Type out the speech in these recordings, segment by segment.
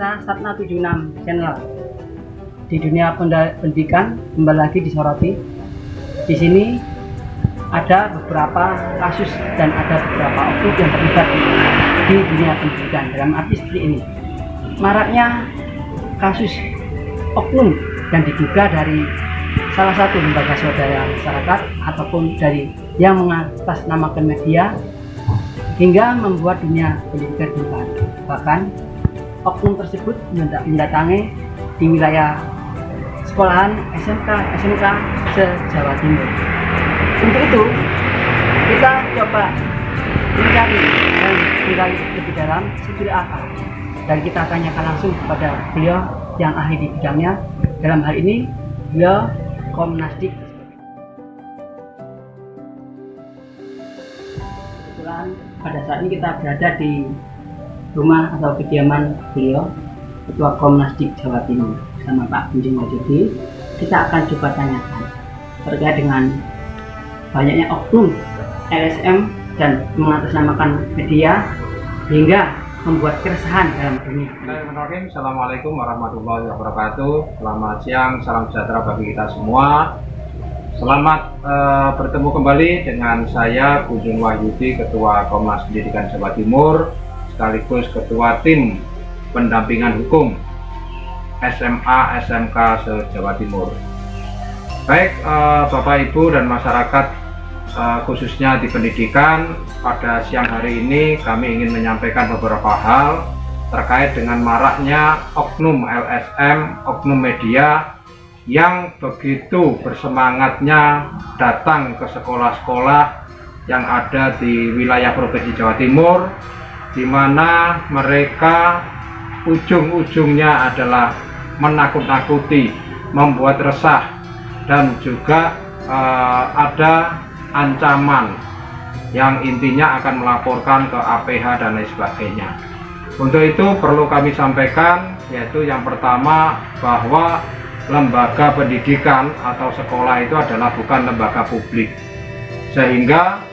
pemirsa Satna 76 channel. Di dunia pendidikan kembali lagi disoroti. Di sini ada beberapa kasus dan ada beberapa oknum yang terlibat di dunia pendidikan. Dalam arti seperti ini, maraknya kasus oknum yang diduga dari salah satu lembaga swadaya masyarakat ataupun dari yang mengatasnamakan media hingga membuat dunia pendidikan berubah. Bahkan oknum tersebut mendatangi di wilayah sekolahan SMK se-Jawa Timur. Untuk itu kita coba mencari dan menggali lebih dalam seperti apa, dan kita tanyakan langsung kepada beliau yang ahli di bidangnya. Dalam hal ini beliau Komnasdik. Kebetulan pada saat ini kita berada di rumah atau kediaman beliau, Ketua Komnasdik Jawa Timur, bersama Pak Kunjung Wahyudi. Kita akan coba tanyakan terkait dengan banyaknya oknum LSM dan mengatasnamakan media hingga membuat keresahan dalam dunia. Bismillahirrahmanirrahim. Assalamualaikum warahmatullahi wabarakatuh. Selamat siang, salam sejahtera bagi kita semua. Selamat bertemu kembali dengan saya Kunjung Wahyudi, Ketua Komnas Pendidikan Jawa Timur, sekaligus Ketua Tim Pendampingan Hukum SMA SMK se-Jawa Timur. Baik Bapak Ibu dan masyarakat, khususnya di pendidikan, pada siang hari ini kami ingin menyampaikan beberapa hal terkait dengan maraknya oknum LSM, oknum media yang begitu bersemangatnya datang ke sekolah-sekolah yang ada di wilayah Provinsi Jawa Timur, di mana mereka ujung-ujungnya adalah menakut-nakuti, membuat resah, dan juga ada ancaman yang intinya akan melaporkan ke APH dan lain sebagainya. Untuk itu perlu kami sampaikan, yaitu yang pertama, bahwa lembaga pendidikan atau sekolah itu adalah bukan lembaga publik, sehingga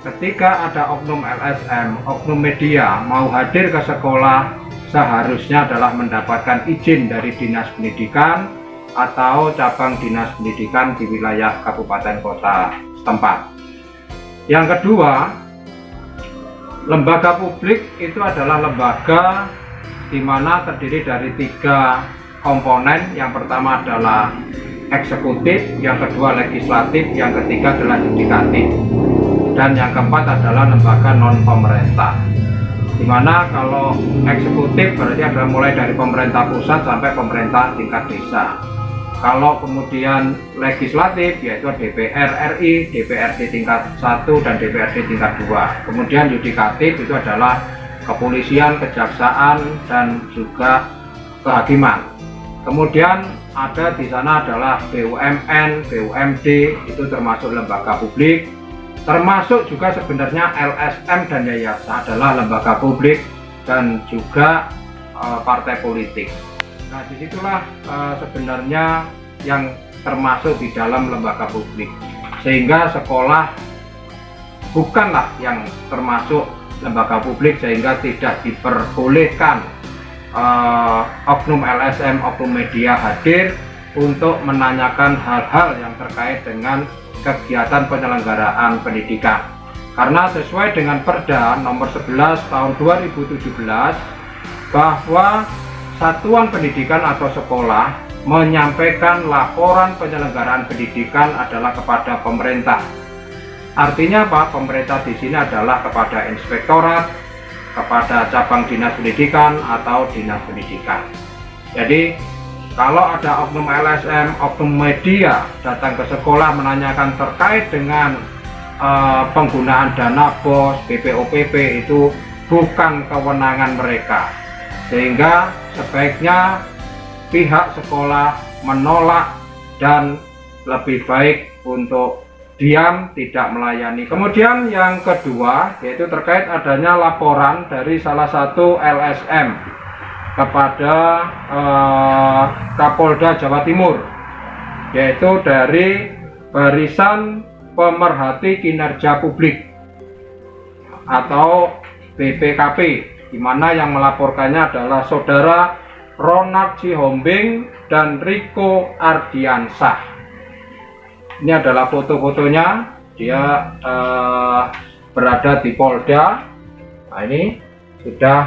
ketika ada oknum LSM, oknum media mau hadir ke sekolah, seharusnya adalah mendapatkan izin dari Dinas Pendidikan atau cabang Dinas Pendidikan di wilayah kabupaten kota setempat. Yang kedua, lembaga publik itu adalah lembaga di mana terdiri dari 3 komponen. Yang pertama adalah eksekutif, yang kedua legislatif, yang ketiga adalah yudikatif, dan yang keempat adalah lembaga non pemerintah. Dimana kalau eksekutif berarti adalah mulai dari pemerintah pusat sampai pemerintah tingkat desa. Kalau kemudian legislatif yaitu DPR RI, DPRD tingkat 1 dan DPRD tingkat 2. Kemudian yudikatif itu adalah kepolisian, kejaksaan, dan juga kehakiman. Kemudian ada di sana adalah BUMN, BUMD, itu termasuk lembaga publik. Termasuk juga sebenarnya LSM dan yayasan adalah lembaga publik dan juga partai politik. Nah, disitulah sebenarnya yang termasuk di dalam lembaga publik, sehingga sekolah bukanlah yang termasuk lembaga publik, sehingga tidak diperbolehkan oknum LSM, oknum media hadir untuk menanyakan hal-hal yang terkait dengan kegiatan penyelenggaraan pendidikan. Karena sesuai dengan Perda nomor 11 tahun 2017 bahwa satuan pendidikan atau sekolah menyampaikan laporan penyelenggaraan pendidikan adalah kepada pemerintah. Artinya apa? Pemerintah di sini adalah kepada inspektorat, kepada cabang dinas pendidikan atau dinas pendidikan. Jadi kalau ada oknum LSM, oknum media datang ke sekolah menanyakan terkait dengan penggunaan dana BOS, BPOPP, itu bukan kewenangan mereka. Sehingga sebaiknya pihak sekolah menolak dan lebih baik untuk diam, tidak melayani. Kemudian yang kedua yaitu terkait adanya laporan dari salah satu LSM kepada Kapolda Jawa Timur, yaitu dari Barisan Pemerhati Kinerja Publik atau BPKP, di mana yang melaporkannya adalah Saudara Ronald Sihombing dan Riko Ardiansah. Ini adalah foto-fotonya. Dia berada di Polda. Nah, ini sudah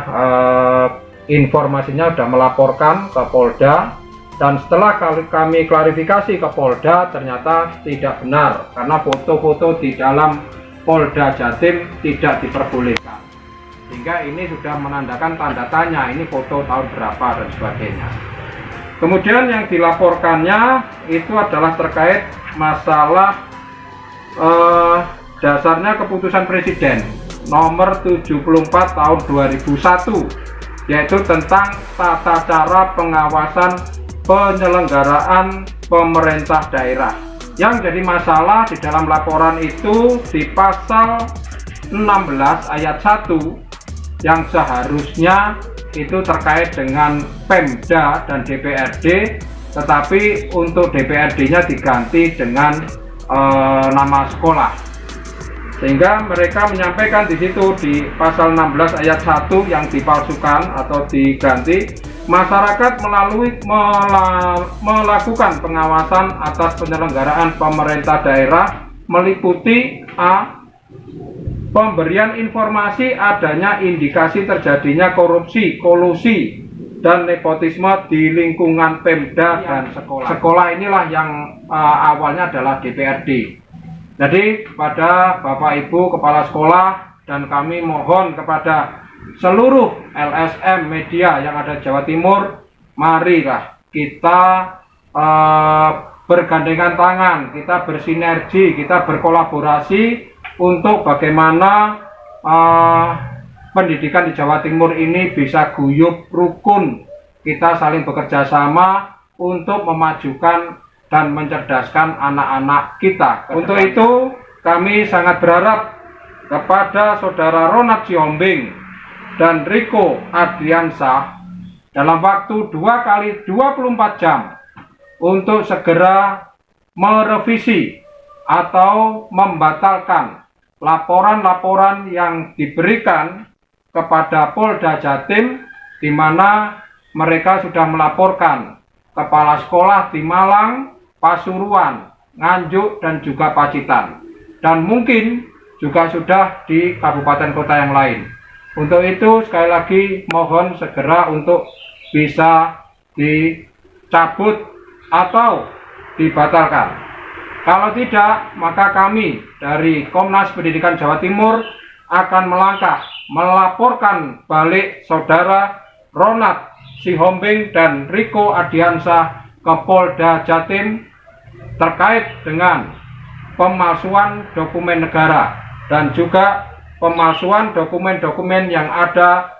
informasinya sudah melaporkan ke Polda, dan setelah kami klarifikasi ke Polda ternyata tidak benar karena foto-foto di dalam Polda Jatim tidak diperbolehkan, sehingga ini sudah menandakan tanda tanya, ini foto tahun berapa dan sebagainya. Kemudian yang dilaporkannya itu adalah terkait masalah dasarnya keputusan Presiden nomor 74 tahun 2001, yaitu tentang tata cara pengawasan penyelenggaraan pemerintah daerah. Yang jadi masalah di dalam laporan itu di pasal 16 ayat 1 yang seharusnya itu terkait dengan Pemda dan DPRD, tetapi untuk DPRD-nya diganti dengan nama sekolah, sehingga mereka menyampaikan di situ di pasal 16 ayat 1 yang dipalsukan atau diganti, masyarakat melakukan pengawasan atas penyelenggaraan pemerintah daerah meliputi a. Pemberian informasi adanya indikasi terjadinya korupsi, kolusi, dan nepotisme di lingkungan Pemda dan sekolah. Sekolah inilah yang awalnya adalah DPRD. Jadi kepada Bapak Ibu Kepala Sekolah dan kami mohon kepada seluruh LSM media yang ada di Jawa Timur, marilah kita bergandengan tangan, kita bersinergi, kita berkolaborasi untuk bagaimana pendidikan di Jawa Timur ini bisa guyup rukun, kita saling bekerja sama untuk memajukan dan mencerdaskan anak-anak kita. Untuk itu kami sangat berharap kepada saudara Ronald Sihombing dan Riko Ardiansah dalam waktu 2 x 24 jam untuk segera merevisi atau membatalkan laporan-laporan yang diberikan kepada Polda Jatim, di mana mereka sudah melaporkan kepala sekolah di Malang, Pasuruan, Nganjuk, dan juga Pacitan, dan mungkin juga sudah di kabupaten kota yang lain. Untuk itu sekali lagi mohon segera untuk bisa dicabut atau dibatalkan. Kalau tidak, maka kami dari Komnas Pendidikan Jawa Timur akan melangkah melaporkan balik saudara Ronald Sihombing dan Riko Ardiansah ke Polda Jatim terkait dengan pemalsuan dokumen negara dan juga pemalsuan dokumen-dokumen yang ada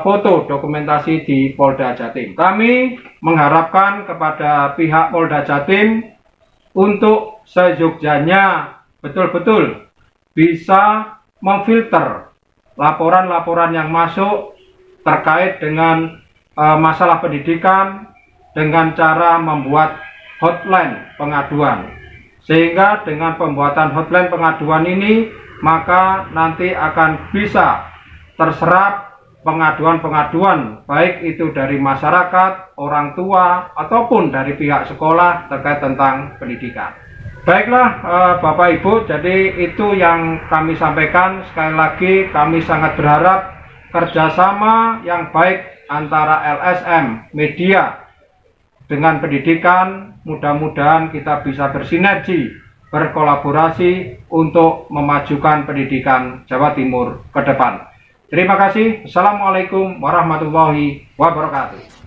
foto dokumentasi di Polda Jatim. Kami mengharapkan kepada pihak Polda Jatim untuk seyogyanya betul-betul bisa memfilter laporan-laporan yang masuk terkait dengan masalah pendidikan dengan cara membuat hotline pengaduan, sehingga dengan pembuatan hotline pengaduan ini maka nanti akan bisa terserap pengaduan-pengaduan baik itu dari masyarakat, orang tua, ataupun dari pihak sekolah terkait tentang pendidikan. Baiklah Bapak Ibu, jadi itu yang kami sampaikan. Sekali lagi kami sangat berharap kerjasama yang baik antara LSM, media, dengan pendidikan. Mudah-mudahan kita bisa bersinergi, berkolaborasi untuk memajukan pendidikan Jawa Timur ke depan. Terima kasih. Assalamualaikum warahmatullahi wabarakatuh.